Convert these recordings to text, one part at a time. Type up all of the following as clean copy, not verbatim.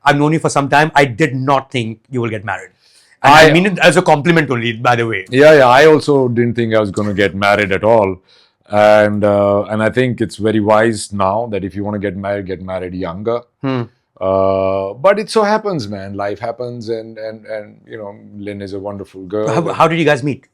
I've known you for some time. I did not think you will get married. And I mean it as a compliment only, by the way. Yeah. I also didn't think I was going to get married at all. And I think it's very wise now that if you want to get married younger. But it so happens, man. Life happens, and Lynn is a wonderful girl. How did you guys meet?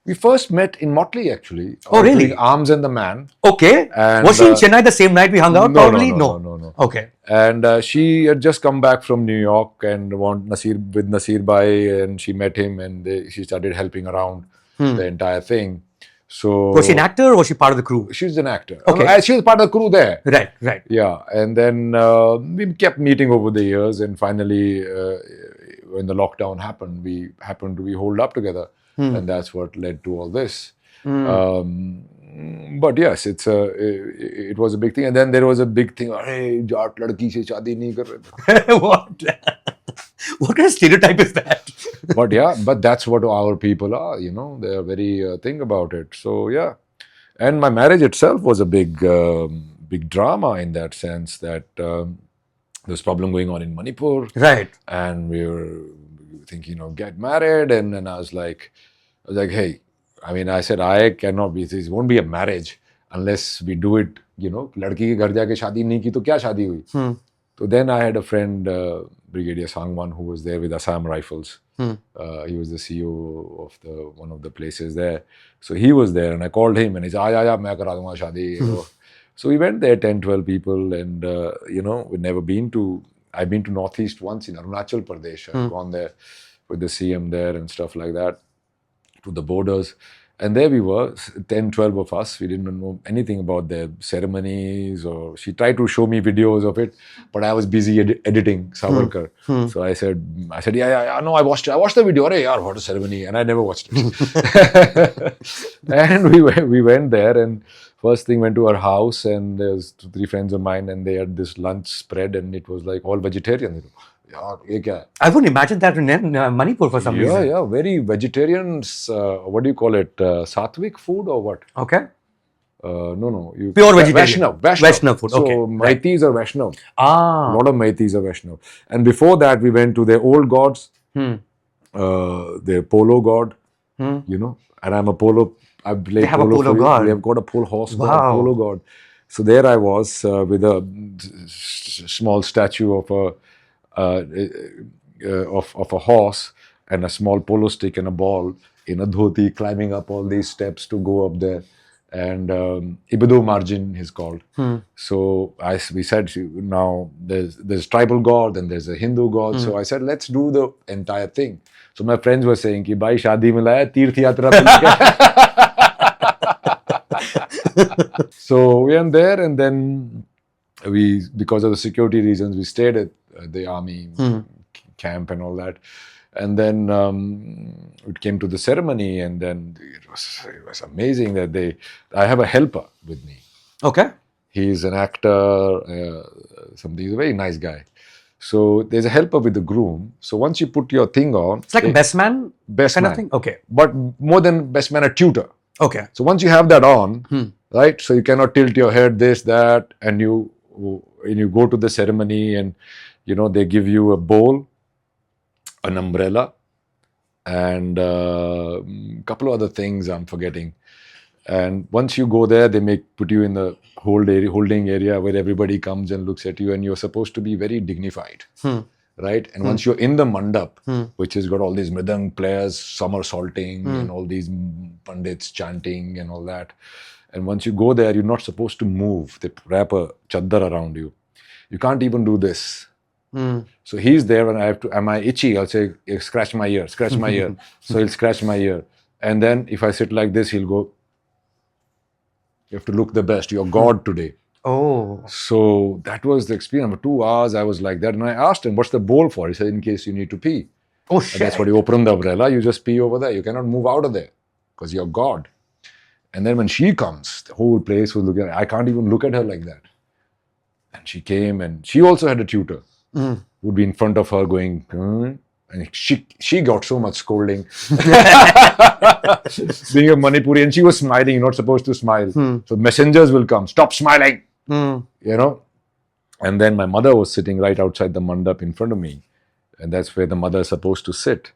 We first met in Motley, actually. Oh, really? Arms and the Man. Okay. And, was she in Chennai the same night we hung out? Probably No. Okay. And she had just come back from New York and with Nasir Bhai, and she met him, and she started helping around the entire thing. So was she an actor or was she part of the crew? She's an actor. Okay. She was part of the crew there. Right. Yeah. And then we kept meeting over the years, and finally, when the lockdown happened, we happened to be holed up together. And that's what led to all this. But yes, it was a big thing. And then there was a big thing, hey, jaat ladki se shaadi nahi kar rahe. What? What kind of stereotype is that? But that's what our people are, they are very thing about it. So yeah. And my marriage itself was a big drama in that sense that there was problem going on in Manipur. Right. And we were thinking of get married, and then I was like, hey, I said, I cannot be, this won't be a marriage unless we do it, ladki ke ghar jaake shaadi nahi ki to kya shaadi hui? So then I had a friend, Brigadier Sangwan, who was there with Assam Rifles. He was the CEO of one of the places there. So he was there, and I called him, and he said, "Aaya, main kara dunga shaadi." So we went there, 10, 12 people, and we'd never been to. I've been to Northeast once in Arunachal Pradesh. I've gone there with the CM there and stuff like that, to the borders. And there we were, 10, 12 of us. We didn't know anything about their ceremonies, or she tried to show me videos of it, but I was busy editing Savarkar. So I said, yeah, no, I watched the video. Hey, yaar, what a ceremony. And I never watched it. And we went there, and first thing went to her house, and there's 2, 3 friends of mine, and they had this lunch spread, and it was like all vegetarian. I wouldn't imagine that in Manipur for some reason. Yeah, very vegetarian. What do you call it? Sattvic food or what? Okay. No. Pure vegetarian. Vaishnav food. So okay. Maitis are Vaishnav. A lot of Maitis are Vaishnav. And before that, we went to their old gods, their polo god, and I'm a polo. I play they have a polo god. We have got a pole horse god, wow. polo god. So there I was with a small statue of a horse and a small polo stick and a ball in a dhoti, climbing up all these steps to go up there. And Ibadu Margin is called. So we said, now there's tribal god and there's a Hindu god. So I said, let's do the entire thing. So my friends were saying, ki bhai shaadi mein laya tirth yatra pe. So we went there, and then because of the security reasons, we stayed at the army camp and all that. And then it came to the ceremony, and then it was amazing that I have a helper with me. Okay. He's an actor, he's a very nice guy. So there's a helper with the groom. So once you put your thing on, it's like a best man kind of thing. Okay. But more than best man, a tutor. Okay. So once you have that on, right? So you cannot tilt your head, this, that, and you go to the ceremony, and they give you a bowl, an umbrella, and a couple of other things I'm forgetting. And once you go there, they put you in the holding area where everybody comes and looks at you, and you're supposed to be very dignified, right? And once you're in the mandap, which has got all these mridang players somersaulting and all these pandits chanting and all that, and once you go there, you're not supposed to move. They wrap a chaddar around you. You can't even do this. So he's there, and am I itchy? I'll say, scratch my ear. So he'll scratch my ear. And then if I sit like this, he'll go, you have to look the best. You're God today. Oh. So that was the experience. For 2 hours, I was like that. And I asked him, what's the bowl for? He said, in case you need to pee. Oh, shit. And that's what you open the umbrella. You just pee over there. You cannot move out of there because you're God. And then when she comes, the whole place was looking at her. I can't even look at her like that. And she came, and she also had a tutor who'd be in front of her going, and she got so much scolding. Being a Manipuri, and she was smiling. You're not supposed to smile. So messengers will come, stop smiling. And then my mother was sitting right outside the mandap in front of me. And that's where the mother is supposed to sit.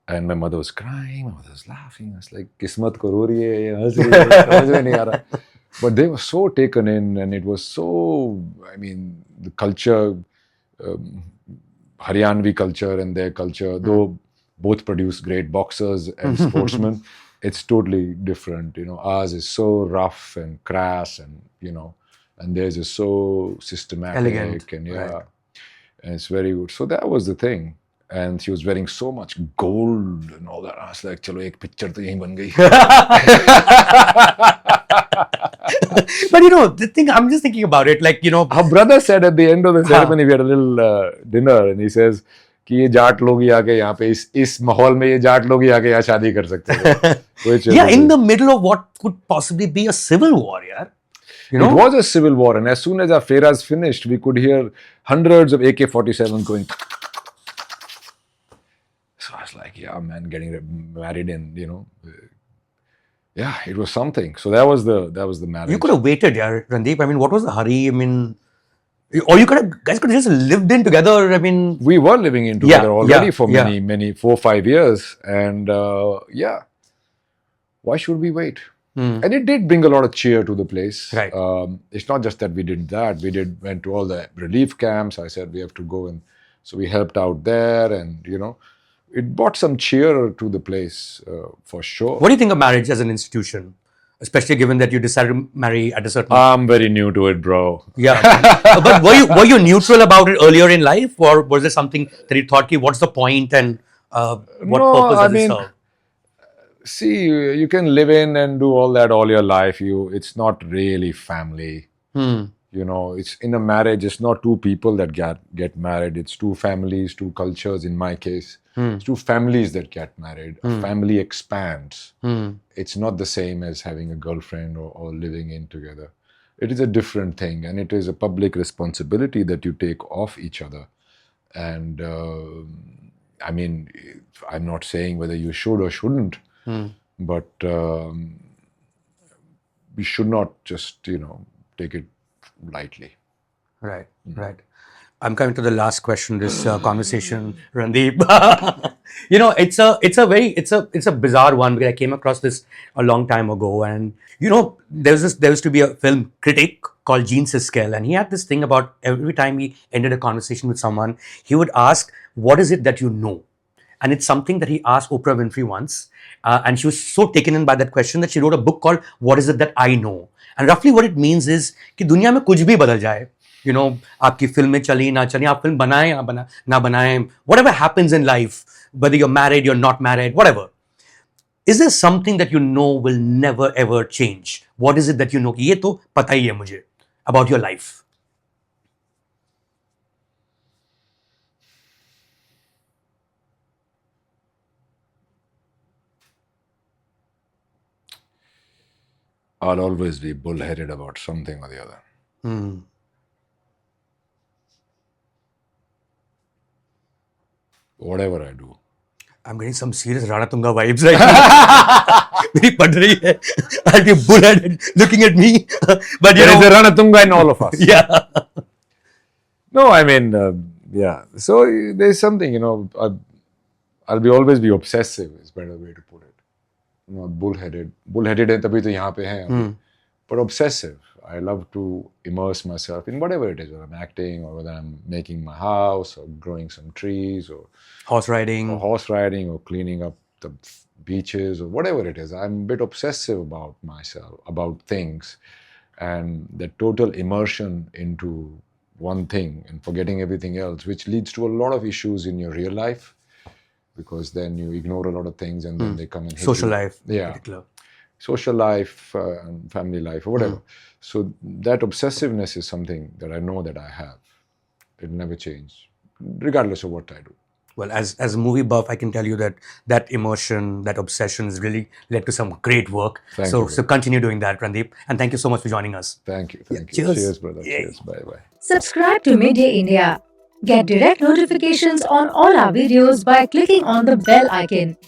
And my mother was crying, my mother was laughing. I was like, Kismat ko ro rahi hai, ye has rahi hai, samajh mein nahi aa raha. But they were so taken in, and it was so, I mean, the culture, Haryanvi culture and their culture, though both produce great boxers and sportsmen, it's totally different. You know, ours is so rough and crass, and and theirs is so systematic, elegant, and right. and it's very good. So that was the thing. And she was wearing so much gold and all that. I was like, chalo, ek picture to yahi ban gayi. But the thing, I'm just thinking about it, like, Our brother said at the end of the ceremony, we had a little dinner, and he says, कि ये जाट लोग ही आके यहाँ पे इस माहौल में ये जाट लोग ही आके यहाँ शादी कर सकते हैं. Yeah, in the middle of what could possibly be a civil war, yeah. It was a civil war, and as soon as our fairas finished, we could hear hundreds of AK-47 going. So I was like, yeah, man, getting married, and yeah, it was something. So that was the marriage. You could have waited, yeah, Randeep. I mean, what was the hurry? I mean, or guys could have just lived in together. I mean, we were living in together already for many 4-5 years, and yeah, why should we wait? And it did bring a lot of cheer to the place. Right. It's not just that we did that. We went to all the relief camps. I said we have to go, and so we helped out there, and it brought some cheer to the place for sure. What do you think of marriage as an institution, especially given that you decided to marry at a certain? I'm very new to it, bro. Yeah, but were you neutral about it earlier in life, or was there something that you thought, what's the point and what purpose does it serve? See, you can live in and do all that all your life. It's not really family. It's in a marriage. It's not two people that get married. It's two families, two cultures. In my case, it's two families that get married. A family expands. It's not the same as having a girlfriend or living in together. It is a different thing, and it is a public responsibility that you take off each other. And I mean, I'm not saying whether you should or shouldn't, but we should not just take it lightly. Right. I'm coming to the last question of this conversation, Randeep. It's a bizarre one, because I came across this a long time ago, and there used to be a film critic called Gene Siskel, and he had this thing about every time he ended a conversation with someone, he would ask, "What is it that you know?" And it's something that he asked Oprah Winfrey once, and she was so taken in by that question that she wrote a book called "What Is It That I Know?" And roughly what it means is कि दुनिया में कुछ भी बदल जाए, आपकी फिल्में चली ना चली, आप फिल्म बनाएं ना बनाएं, whatever happens in life, whether you're married, you're not married, whatever, is there something that will never ever change? What is it that you know कि ये तो पता ही है मुझे about your life? I'll always be bullheaded about something or the other. Whatever I do. I'm getting some serious Rana Tunga vibes right now. Very pad rahi hai. I'll be bullheaded looking at me. But there is a Rana Tunga in all of us. Yeah. No, I mean, yeah. So there's something, I'll always be obsessive, is a better way to put it. Not bullheaded. Bullheaded hai tabhi to yahan pe hai. But obsessive. I love to immerse myself in whatever it is, whether I'm acting or whether I'm making my house or growing some trees or horse riding or cleaning up the beaches or whatever it is. I'm a bit obsessive about myself, about things, and the total immersion into one thing and forgetting everything else, which leads to a lot of issues in your real life, because then you ignore a lot of things and then they come and hit social you. Life, yeah, particular. Social life and family life or whatever. So that obsessiveness is something that I know that I have. It never changes, regardless of what I do. Well, as a movie buff, I can tell you that immersion, that obsession has really led to some great work. Thank you. So continue doing that, Randeep. And thank you so much for joining us. Thank you. Cheers. Brother. Yay. Cheers. Bye. Subscribe to Midday India. Get direct notifications on all our videos by clicking on the bell icon.